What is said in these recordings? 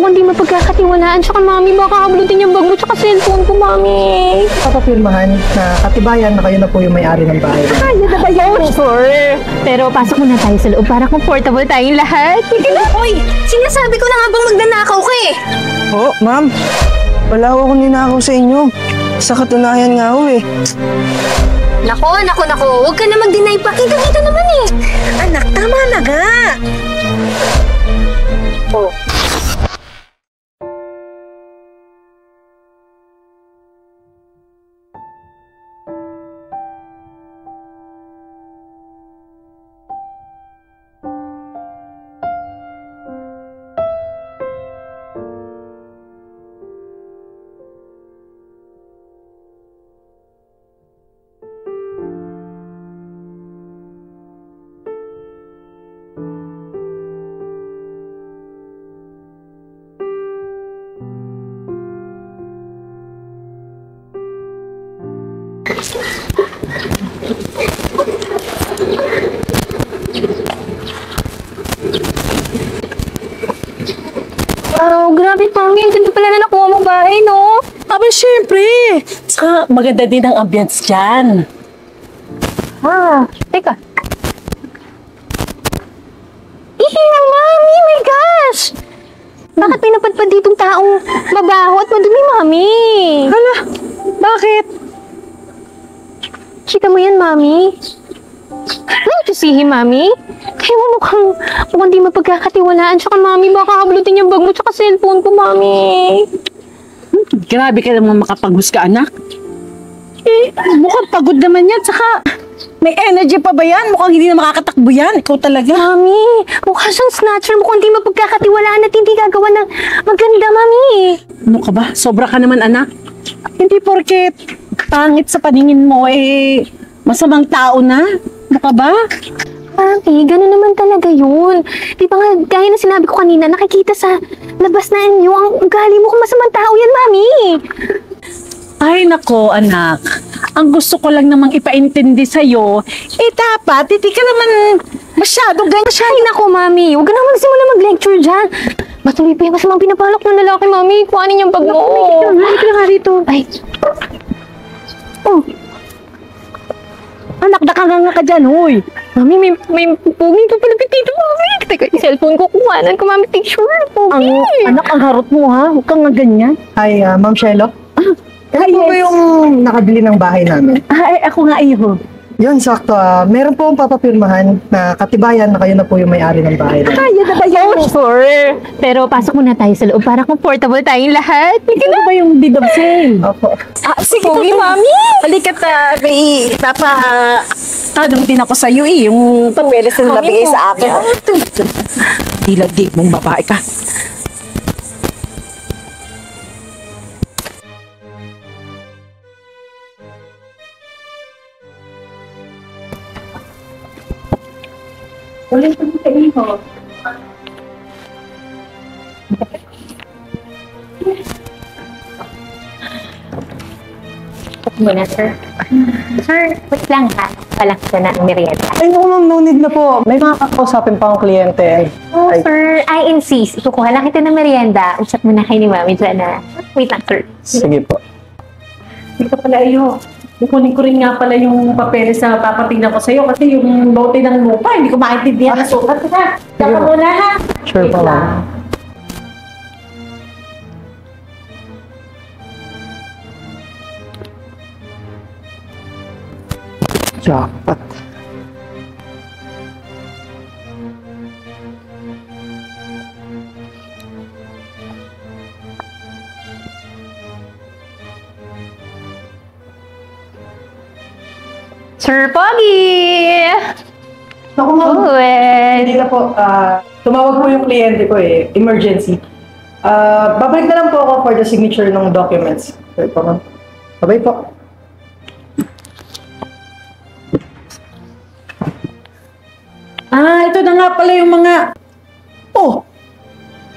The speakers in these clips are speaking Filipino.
mukhang di mapagkakatiwalaan. Tsaka, mami, baka hablutin yung bag mo tsaka cellphone ko, mami. Papapirmahan na katibayan na kayo na po yung may-ari ng bahay. Ay, na ba yun? Sure. Pero pasok muna tayo sa loob para comfortable tayong lahat. Uy, sinasabi ko na nga bang magnanakaw ka eh. Oh, ma'am. Wala akong ninakaw sa inyo. Sa katunayan nga ho eh. Nako. Huwag ka na mag-deny pa. Kita naman eh. Anak, tama na nga. Oh. Oh, grabe, mami. Ang ganda pala na nakuha mong bahay, no? Aba, syempre. Saka maganda din ang ambience dyan. Teka. Mami! My gosh! Bakit may napadpad ditong taong mabaho at madumi, mami? Hala, bakit? Chika mo yan, mami. Don't you see him, mami? Kaya mo mukhang di mapagkakatiwalaan. Tsaka, mami, baka hablutin yung bag mo tsaka cellphone ko, mami. Grabe ka naman makapaghusga, anak. Eh, mukhang pagod naman yan. Saka, may energy pa ba yan? Mukhang hindi na makakatakbo yan. Ikaw talaga. Mami, mukha siyang snatcher. Mukhang di mapagkakatiwalaan at hindi gagawa ng maganda, mami. Ano ka ba? Sobra ka naman, anak. Hindi porket pangit sa paningin mo, eh, masamang tao na. Ano ka ba? Mami, gano'n naman talaga yun. Di ba nga, gaya na sinabi ko kanina, nakikita sa labas na inyo, ang ugali mo kung masamang tao yan, mami. Ay, nako, anak. Ang gusto ko lang namang ipaintindi sa'yo, eh dapat, hindi ka naman masyadong ganyan. Ay, nako, mami. Huwag ka naman simula mag-lecture dyan. Matuloy pa yung masamang pinapalak ng lalaki, mami. Kuhanin yung bag mo. Halika nga rito. Ay. Oh. Anak, nakanganga ka dyan, huy. Mami, may puging pa pala dito, mami. Teka, yung cellphone ko, kuhanan ko, mami. Picture, pogi. Anak, ang harot mo, ha? Huwag kang nga ganyan. Hi, Ma'am Shelo. Ano po ba yung nakabili ng bahay namin? Ay, ako nga iyo. Yun, sakto. Meron po papapirmahan na katibayan na kayo na po yung may-ari ng bahay. Kaya na ba yan? Sure. Pero pasok muna tayo sa loob para comfortable tayong lahat. Ano ba yung deed of sale? Opo. Sige, Pogi, mami. Halika't may tanong din ako sa'yo eh. Yung papeles na nabigay sa akin. Dilag-dig mong babae ka. Ulit ko sa iyo. Muna, sir. Sir, wait lang ha. Walang ka na ang merienda. Ay, no, ma'am, no need na po. May mga kakausapin pa akong kliyente. Oh, sir, I insist. Ikukuha lang kita ng merienda. Usap muna kayo ni Mami dyan na. Wait lang, sir. Sige po. Hindi ka pala iyo. Kukunin ko rin nga pala yung papeles na papatignan ko sa'yo kasi yung lote ng lupa, hindi ko maintindihan na sukat ha. Saka muna ha. Sure po, ma'am. Jackpot. Sir Pogi! Naku, ma'am. Hindi Uwet! na po. Tumawag po yung kliyente ko eh. Emergency. Babalik na lang po ako for the signature ng documents. Okay po, ma'am. Bye po. Ito na nga pala yung mga... Oh!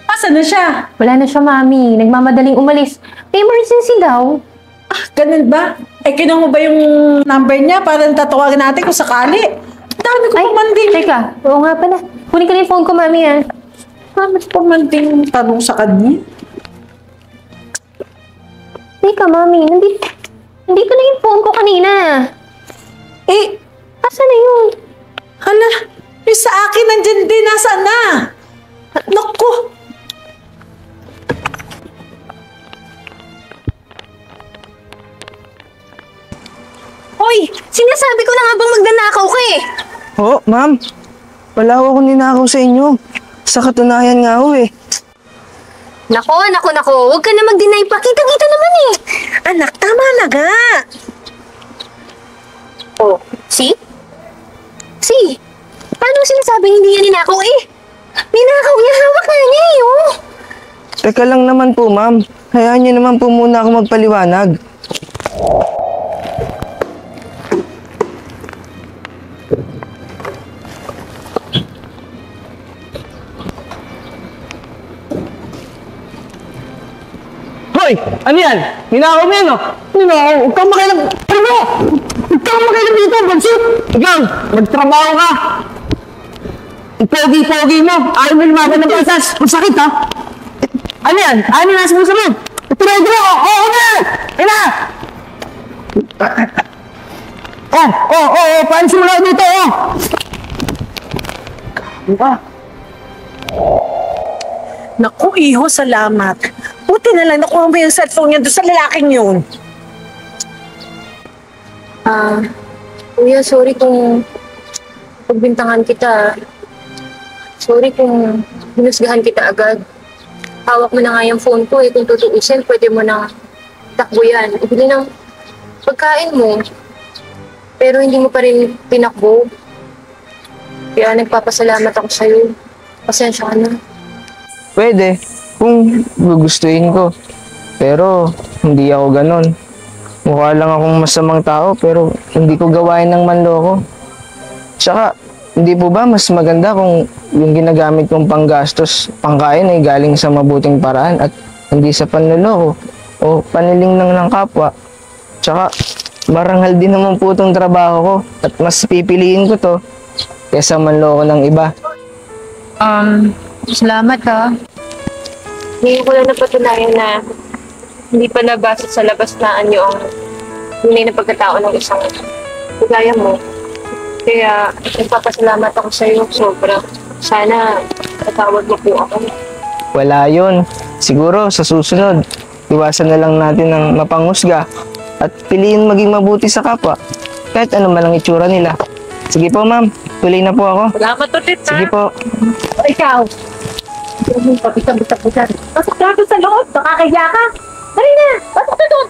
Asan na siya? Wala na siya, Mami. Nagmamadaling umalis. May emergency daw. Ganun ba? Kinuha mo ba yung number niya para tatawagan natin kung sakali? Dami ko pamanding. Teka. Oo nga pala. Kunin ko na yung phone ko, Mami, ha. Bakit pa man din tanong sa kanya? Teka, Mami. Nandito na yung phone ko kanina. Eh, Asan na yun? hala, yung sa akin nandyan din, nasaan na? Naku! Hoy! Sinasabi ko na nga bang magnanakaw ka eh! Oh, ma'am. Wala ako ninakaw sa inyo. Sa katunayan nga ho eh. Nako! Huwag ka na mag-deny pa. Kita-kita naman eh! Anak, tama na nga! Oh, see? See? Paano sinasabing hindi niya ninakaw eh? Ninakaw niya, hawak na niya eh, oh! Teka lang naman po, ma'am. Hayaan niyo naman po muna ako magpaliwanag. Hoy! Ano yan? Ninakaw mo yan, oh! Ninakaw? Huwag kang makialam! Ano? Huwag kang makialam dito, Bansit! Ikaw, magtrabaho ka! Ang pogi-pogi mo! Ayaw mo lumaban ng basas! Masakit, ha? Ano yan? Ano yung nasa puso mo? Ito! Oo na! Ayun na! Paano simula dito, oh! Naku, iho, salamat. Buti na lang nakuha mo yung cellphone niya doon sa lalaking yun. Kuya, sorry kung pagbintangan kita. Sorry kung hinusgahan kita agad. Hawak mo na nga yung phone ko eh. Kung tutuusin, pwede mo na takbo yan. Ibili ng pagkain mo. Pero hindi mo pa rin pinakbo. Kaya nagpapasalamat ako sa'yo. Pasensya ka na. Pwede, kung gugustuhin ko. Pero, hindi ako ganon. Mukha lang akong masamang tao, pero hindi ko gawain ng manloko. Tsaka, hindi po ba mas maganda kung yung ginagamit kong panggastos, pangkain ay galing sa mabuting paraan at hindi sa panloloko o paniling ng kapwa. Tsaka, maranghal din naman po itong trabaho ko at mas pipiliin ko to kaysa manloko ng iba. Salamat ha. Ngayon ko lang napatunayan na hindi pala base sa labas na anyo ang tunay na pagkatao ng isang kagaya mo. Kaya nagpapasalamat ako sa iyo sobra. Sana tatawag mo po ako. Wala yun. Siguro sa susunod, iwasan na lang natin ng mapanghusga at piliin maging mabuti sa kapwa. Kahit ano man ang itsura nila. Sige po, ma'am. Tuloy na po ako. Salamat ulit, ha? Sige po. O, ikaw. Papita-bita po dyan. Pasok na doon sa loob. Nakakahiya ka. Dali na. Pasok na doon.